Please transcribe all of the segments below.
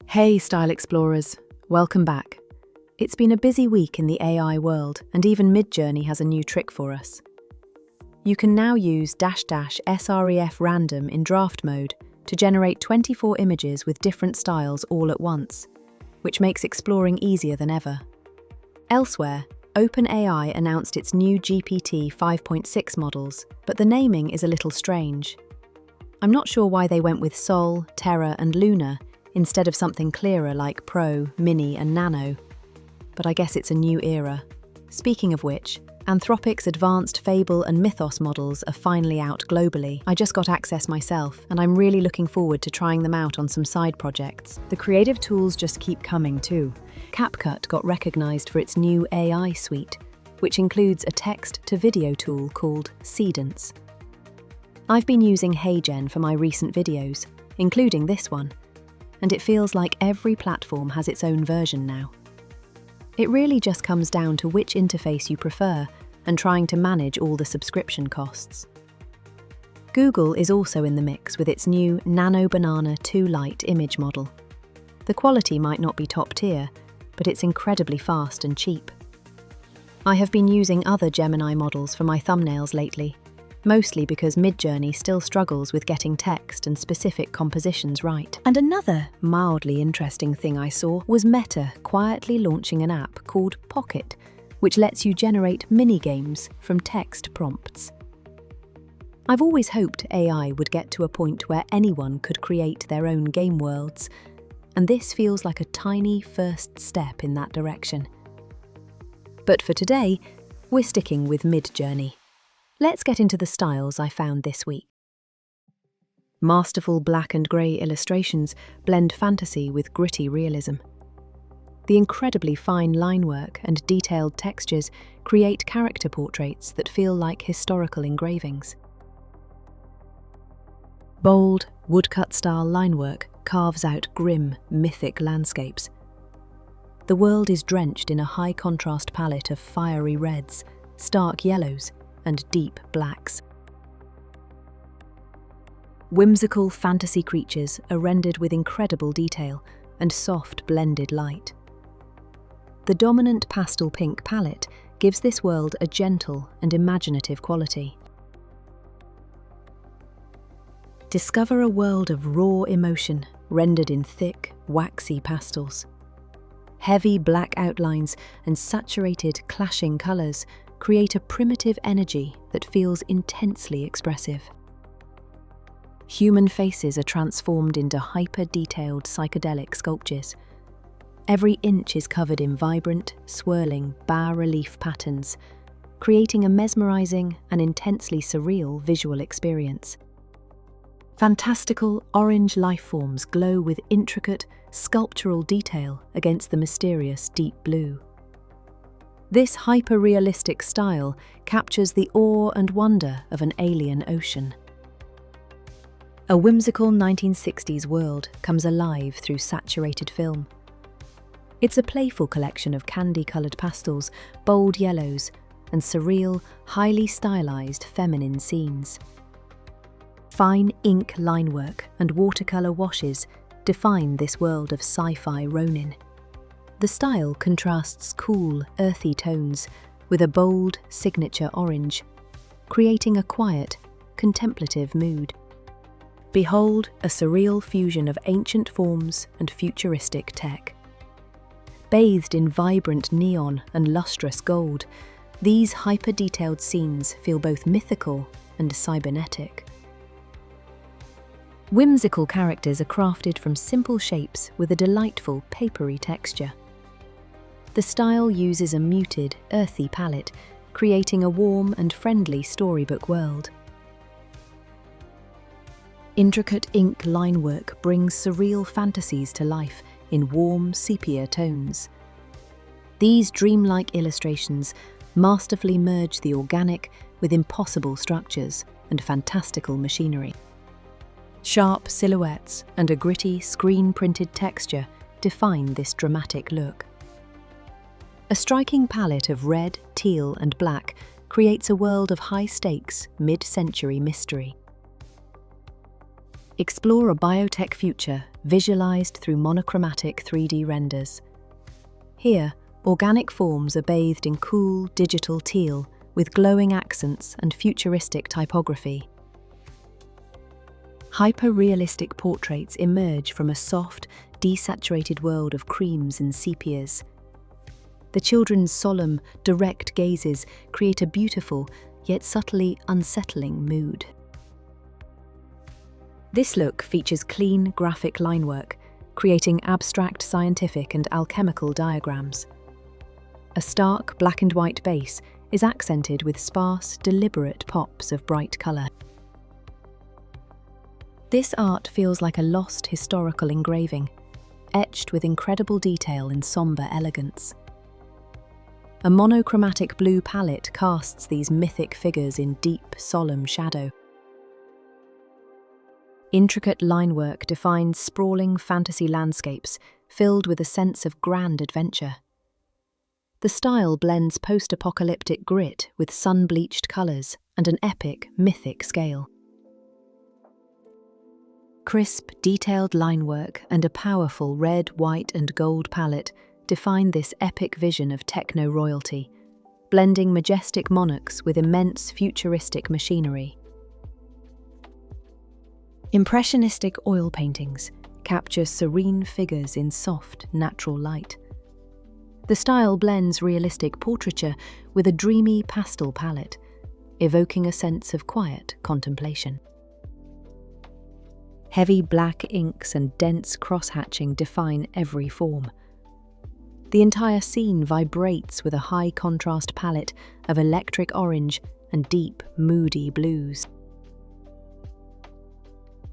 Hey Style Explorers, welcome back. It's been a busy week in the AI world, and even Midjourney has a new trick for us. You can now use --SREF random in draft mode to generate 24 images with different styles all at once, which makes exploring easier than ever. Elsewhere, OpenAI announced its new GPT 5.6 models, but the naming is a little strange. I'm not sure why they went with Sol, Terra and Luna instead of something clearer like Pro, Mini and Nano. But I guess it's a new era. Speaking of which, Anthropic's advanced Fable and Mythos models are finally out globally. I just got access myself, and I'm really looking forward to trying them out on some side projects. The creative tools just keep coming too. CapCut got recognized for its new AI suite, which includes a text-to-video tool called Seedance. I've been using HeyGen for my recent videos, including this one, and it feels like every platform has its own version now. It really just comes down to which interface you prefer and trying to manage all the subscription costs. Google is also in the mix with its new Nano Banana 2 Lite image model. The quality might not be top tier, but it's incredibly fast and cheap. I have been using other Gemini models for my thumbnails lately, mostly because Midjourney still struggles with getting text and specific compositions right. And another mildly interesting thing I saw was Meta quietly launching an app called Pocket, which lets you generate mini-games from text prompts. I've always hoped AI would get to a point where anyone could create their own game worlds, and this feels like a tiny first step in that direction. But for today, we're sticking with Midjourney. Let's get into the styles I found this week. Masterful black and grey illustrations blend fantasy with gritty realism. The incredibly fine line work and detailed textures create character portraits that feel like historical engravings. Bold, woodcut-style line work carves out grim, mythic landscapes. The world is drenched in a high-contrast palette of fiery reds, stark yellows, and deep blacks. Whimsical fantasy creatures are rendered with incredible detail and soft blended light. The dominant pastel pink palette gives this world a gentle and imaginative quality. Discover a world of raw emotion rendered in thick, waxy pastels. Heavy black outlines and saturated, clashing colours create a primitive energy that feels intensely expressive. Human faces are transformed into hyper-detailed psychedelic sculptures. Every inch is covered in vibrant, swirling bas-relief patterns, creating a mesmerizing and intensely surreal visual experience. Fantastical orange lifeforms glow with intricate, sculptural detail against the mysterious deep blue. This hyper-realistic style captures the awe and wonder of an alien ocean. A whimsical 1960s world comes alive through saturated film. It's a playful collection of candy-coloured pastels, bold yellows, and surreal, highly stylized feminine scenes. Fine ink line work and watercolour washes define this world of sci-fi Ronin. The style contrasts cool, earthy tones with a bold, signature orange, creating a quiet, contemplative mood. Behold a surreal fusion of ancient forms and futuristic tech. Bathed in vibrant neon and lustrous gold, these hyper-detailed scenes feel both mythical and cybernetic. Whimsical characters are crafted from simple shapes with a delightful, papery texture. The style uses a muted, earthy palette, creating a warm and friendly storybook world. Intricate ink line work brings surreal fantasies to life in warm, sepia tones. These dreamlike illustrations masterfully merge the organic with impossible structures and fantastical machinery. Sharp silhouettes and a gritty, screen-printed texture define this dramatic look. A striking palette of red, teal and black creates a world of high-stakes, mid-century mystery. Explore a biotech future visualized through monochromatic 3D renders. Here, organic forms are bathed in cool digital teal with glowing accents and futuristic typography. Hyper-realistic portraits emerge from a soft, desaturated world of creams and sepias. The children's solemn, direct gazes create a beautiful, yet subtly unsettling mood. This look features clean, graphic linework, creating abstract scientific and alchemical diagrams. A stark black and white base is accented with sparse, deliberate pops of bright colour. This art feels like a lost historical engraving, etched with incredible detail and sombre elegance. A monochromatic blue palette casts these mythic figures in deep, solemn shadow. Intricate linework defines sprawling fantasy landscapes filled with a sense of grand adventure. The style blends post-apocalyptic grit with sun-bleached colours and an epic, mythic scale. Crisp, detailed linework and a powerful red, white and gold palette define this epic vision of techno-royalty, blending majestic monarchs with immense futuristic machinery. Impressionistic oil paintings capture serene figures in soft, natural light. The style blends realistic portraiture with a dreamy pastel palette, evoking a sense of quiet contemplation. Heavy black inks and dense cross-hatching define every form. The entire scene vibrates with a high-contrast palette of electric orange and deep, moody blues.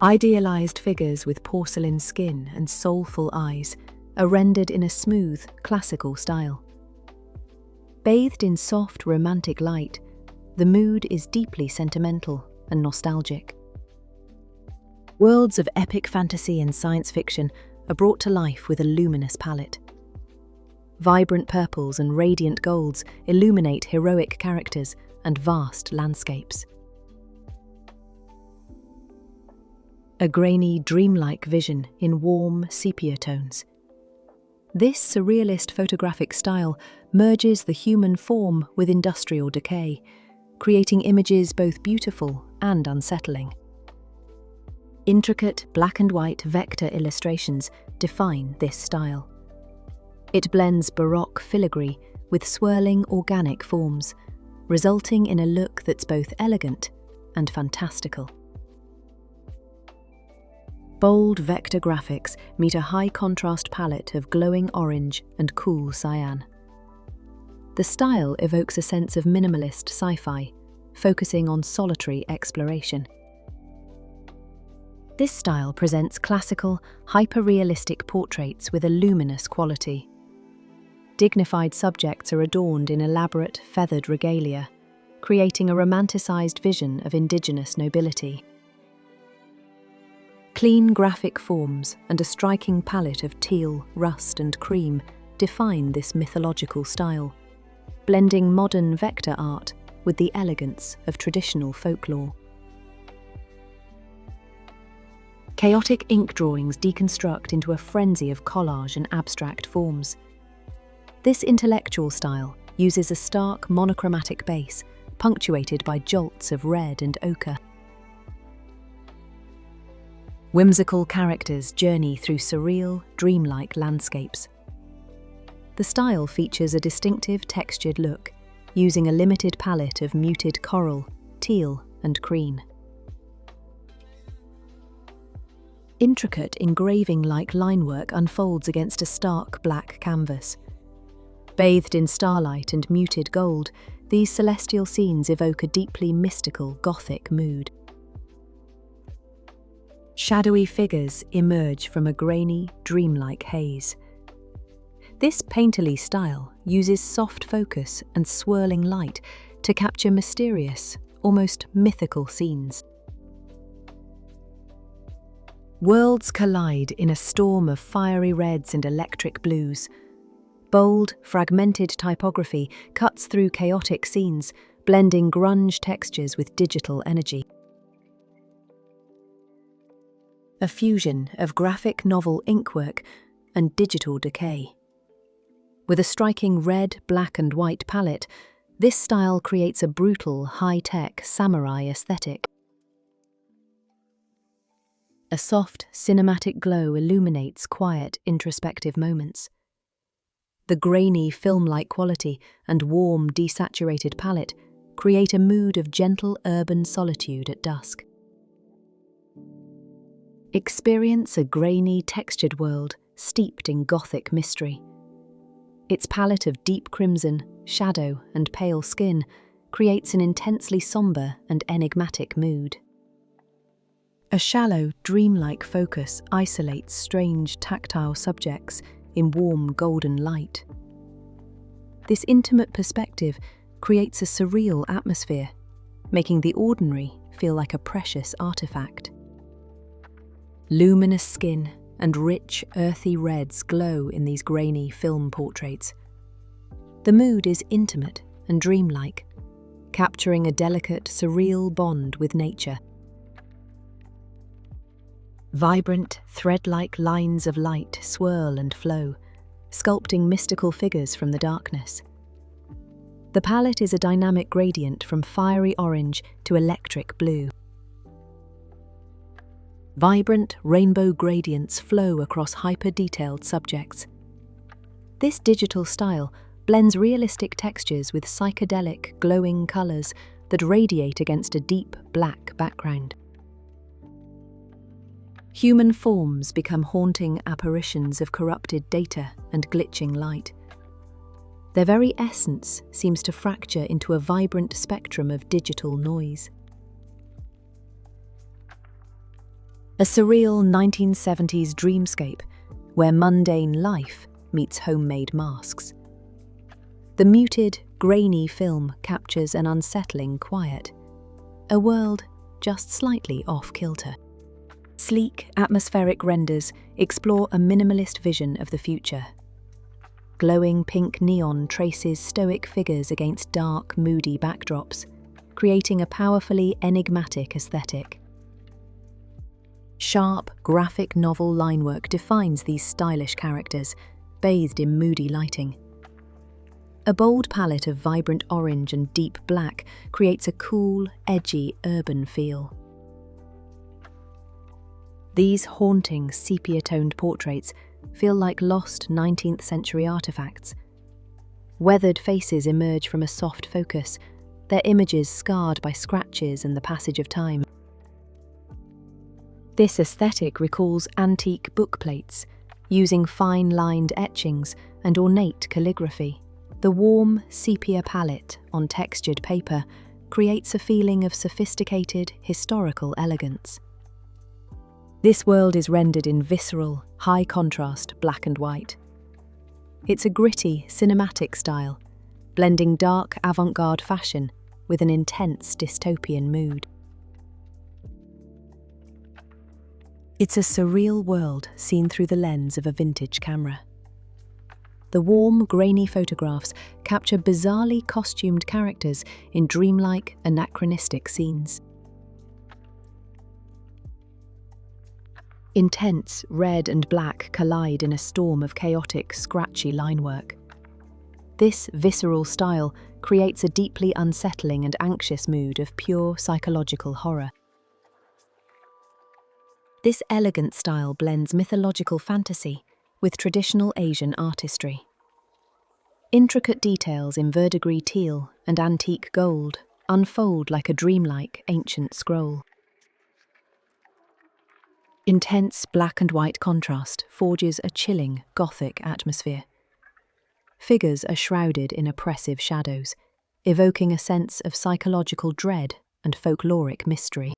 Idealized figures with porcelain skin and soulful eyes are rendered in a smooth, classical style. Bathed in soft, romantic light, the mood is deeply sentimental and nostalgic. Worlds of epic fantasy and science fiction are brought to life with a luminous palette. Vibrant purples and radiant golds illuminate heroic characters and vast landscapes. A grainy, dreamlike vision in warm sepia tones. This surrealist photographic style merges the human form with industrial decay, creating images both beautiful and unsettling. Intricate black and white vector illustrations define this style. It blends Baroque filigree with swirling organic forms, resulting in a look that's both elegant and fantastical. Bold vector graphics meet a high-contrast palette of glowing orange and cool cyan. The style evokes a sense of minimalist sci-fi, focusing on solitary exploration. This style presents classical, hyper-realistic portraits with a luminous quality. Dignified subjects are adorned in elaborate, feathered regalia, creating a romanticized vision of indigenous nobility. Clean graphic forms and a striking palette of teal, rust and cream define this mythological style, blending modern vector art with the elegance of traditional folklore. Chaotic ink drawings deconstruct into a frenzy of collage and abstract forms. This intellectual style uses a stark monochromatic base, punctuated by jolts of red and ochre. Whimsical characters journey through surreal, dreamlike landscapes. The style features a distinctive textured look, using a limited palette of muted coral, teal and cream. Intricate engraving-like linework unfolds against a stark black canvas. Bathed in starlight and muted gold, these celestial scenes evoke a deeply mystical Gothic mood. Shadowy figures emerge from a grainy, dreamlike haze. This painterly style uses soft focus and swirling light to capture mysterious, almost mythical scenes. Worlds collide in a storm of fiery reds and electric blues. Bold, fragmented typography cuts through chaotic scenes, blending grunge textures with digital energy. a fusion of graphic novel inkwork and digital decay. With a striking red, black and white palette, this style creates a brutal, high-tech samurai aesthetic. A soft, cinematic glow illuminates quiet, introspective moments. The grainy, film-like quality and warm, desaturated palette create a mood of gentle urban solitude at dusk. Experience a grainy, textured world steeped in gothic mystery. Its palette of deep crimson, shadow and pale skin creates an intensely somber and enigmatic mood. A shallow, dreamlike focus isolates strange, tactile subjects in warm, golden light. This intimate perspective creates a surreal atmosphere, making the ordinary feel like a precious artifact. Luminous skin and rich, earthy reds glow in these grainy film portraits. The mood is intimate and dreamlike, capturing a delicate, surreal bond with nature. Vibrant, thread-like lines of light swirl and flow, sculpting mystical figures from the darkness. The palette is a dynamic gradient from fiery orange to electric blue. Vibrant, rainbow gradients flow across hyper-detailed subjects. This digital style blends realistic textures with psychedelic, glowing colours that radiate against a deep, black background. Human forms become haunting apparitions of corrupted data and glitching light. Their very essence seems to fracture into a vibrant spectrum of digital noise. A surreal 1970s dreamscape where mundane life meets homemade masks. The muted, grainy film captures an unsettling quiet, a world just slightly off-kilter. Sleek, atmospheric renders explore a minimalist vision of the future. Glowing pink neon traces stoic figures against dark, moody backdrops, creating a powerfully enigmatic aesthetic. Sharp, graphic novel linework defines these stylish characters, bathed in moody lighting. A bold palette of vibrant orange and deep black creates a cool, edgy, urban feel. These haunting, sepia-toned portraits feel like lost 19th century artifacts. Weathered faces emerge from a soft focus, their images scarred by scratches and the passage of time. This aesthetic recalls antique bookplates, using fine-lined etchings and ornate calligraphy. The warm, sepia palette on textured paper creates a feeling of sophisticated, historical elegance. This world is rendered in visceral, high-contrast black and white. It's a gritty, cinematic style, blending dark avant-garde fashion with an intense dystopian mood. It's a surreal world seen through the lens of a vintage camera. The warm, grainy photographs capture bizarrely costumed characters in dreamlike, anachronistic scenes. Intense red and black collide in a storm of chaotic, scratchy linework. This visceral style creates a deeply unsettling and anxious mood of pure psychological horror. This elegant style blends mythological fantasy with traditional Asian artistry. Intricate details in verdigris teal and antique gold unfold like a dreamlike ancient scroll. Intense black and white contrast forges a chilling, gothic atmosphere. Figures are shrouded in oppressive shadows, evoking a sense of psychological dread and folkloric mystery.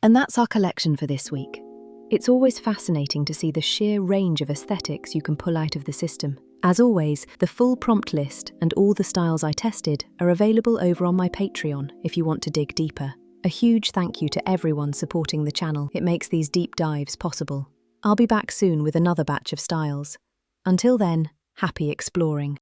And that's our collection for this week. It's always fascinating to see the sheer range of aesthetics you can pull out of the system. As always, the full prompt list and all the styles I tested are available over on my Patreon if you want to dig deeper. A huge thank you to everyone supporting the channel. It makes these deep dives possible. I'll be back soon with another batch of styles. Until then, happy exploring.